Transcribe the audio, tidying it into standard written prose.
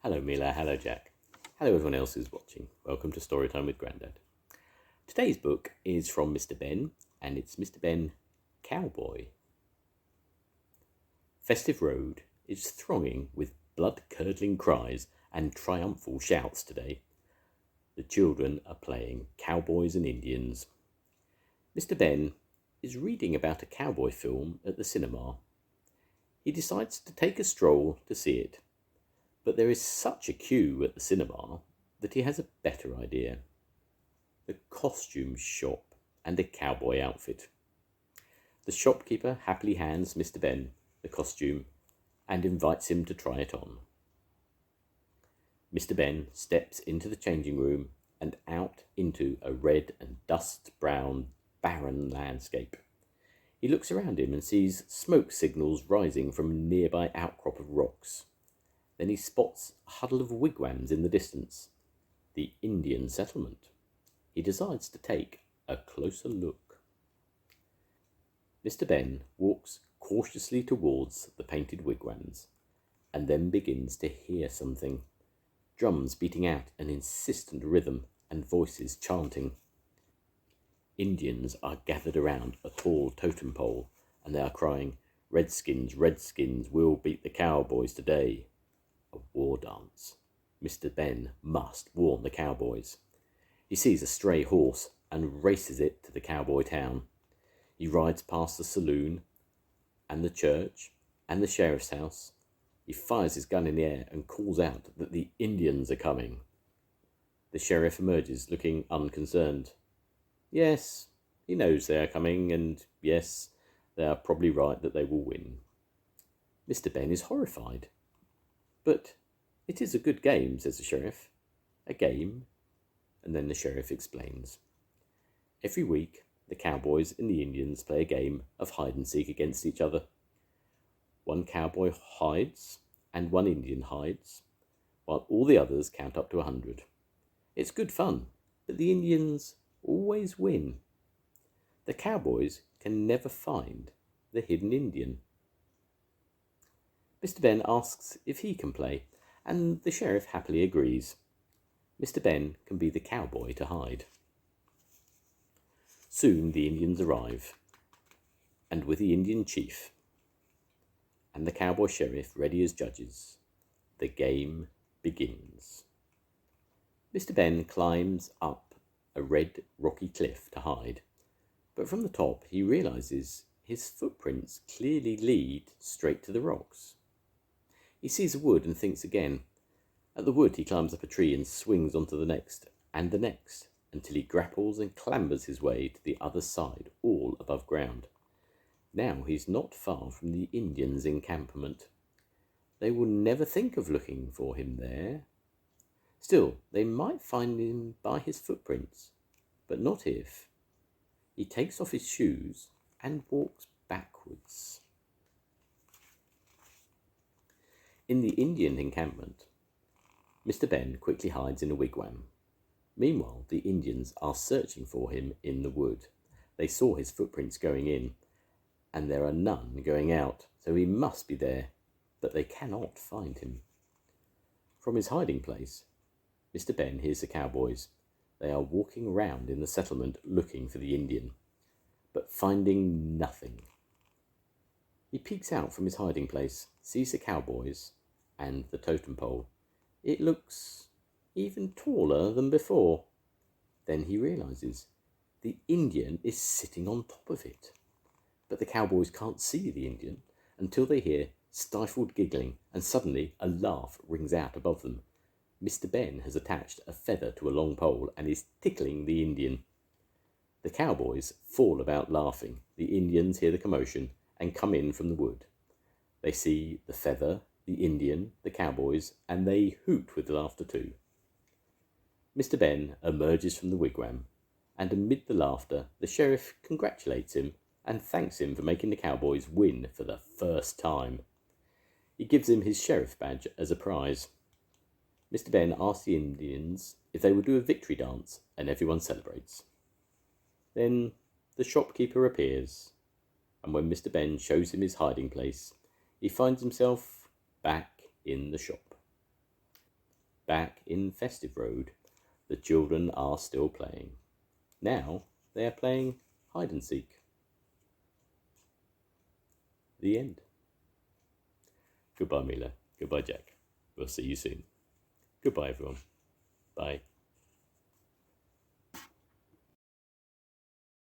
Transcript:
Hello Mila, hello Jack. Hello everyone else who's watching. Welcome to Storytime with Grandad. Today's book is from Mr Benn, and it's Mr Benn, Cowboy. Festive Road is thronging with blood-curdling cries and triumphal shouts today. The children are playing cowboys and Indians. Mr Benn is reading about a cowboy film at the cinema. He decides to take a stroll to see it. But there is such a queue at the cinema that he has a better idea. The costume shop and a cowboy outfit. The shopkeeper happily hands Mr Benn the costume and invites him to try it on. Mr Benn steps into the changing room and out into a red and dust-brown barren landscape. He looks around him and sees smoke signals rising from a nearby outcrop of rocks. Then he spots a huddle of wigwams in the distance, the Indian settlement. He decides to take a closer look. Mr Benn walks cautiously towards the painted wigwams, and then begins to hear something. Drums beating out an insistent rhythm and voices chanting. Indians are gathered around a tall totem pole, and they are crying, "Redskins, Redskins, we'll beat the cowboys today." A war dance. Mr Benn must warn the cowboys. He sees a stray horse and races it to the cowboy town. He rides past the saloon and the church and the sheriff's house. He fires his gun in the air and calls out that the Indians are coming. The sheriff emerges looking unconcerned. Yes, he knows they are coming, and yes, they are probably right that they will win. Mr Benn is horrified. "But it is a good game," says the sheriff. "A game?" And then the sheriff explains. Every week, the cowboys and the Indians play a game of hide-and-seek against each other. One cowboy hides and one Indian hides, while all the others count up to 100. It's good fun, but the Indians always win. The cowboys can never find the hidden Indian. Mr Benn asks if he can play, and the sheriff happily agrees. Mr Benn can be the cowboy to hide. Soon the Indians arrive, and with the Indian chief and the cowboy sheriff ready as judges, the game begins. Mr Benn climbs up a red rocky cliff to hide, but from the top he realizes his footprints clearly lead straight to the rocks. He sees a wood and thinks again. At the wood he climbs up a tree and swings onto the next, and the next, until he grapples and clambers his way to the other side, all above ground. Now he's not far from the Indians' encampment. They will never think of looking for him there. Still, they might find him by his footprints, but not if. He takes off his shoes and walks backwards. In the Indian encampment, Mr Benn quickly hides in a wigwam. Meanwhile, the Indians are searching for him in the wood. They saw his footprints going in, and there are none going out, so he must be there, but they cannot find him. From his hiding place, Mr Benn hears the cowboys. They are walking around in the settlement looking for the Indian, but finding nothing. He peeks out from his hiding place, sees the cowboys and the totem pole. It looks even taller than before. Then he realizes the Indian is sitting on top of it. But the cowboys can't see the Indian until they hear stifled giggling, and suddenly a laugh rings out above them. Mr Benn has attached a feather to a long pole and is tickling the Indian. The cowboys fall about laughing. The Indians hear the commotion and come in from the wood. They see the feather, the Indian, the cowboys, and they hoot with laughter too. Mr Benn emerges from the wigwam, and amid the laughter, the sheriff congratulates him and thanks him for making the cowboys win for the first time. He gives him his sheriff badge as a prize. Mr Benn asks the Indians if they will do a victory dance, and everyone celebrates. Then the shopkeeper appears, and when Mr Benn shows him his hiding place, he finds himself back in the shop. Back in Festive Road, the children are still playing. Now they are playing hide and seek. The end. Goodbye, Mila. Goodbye, Jack. We'll see you soon. Goodbye, everyone. Bye.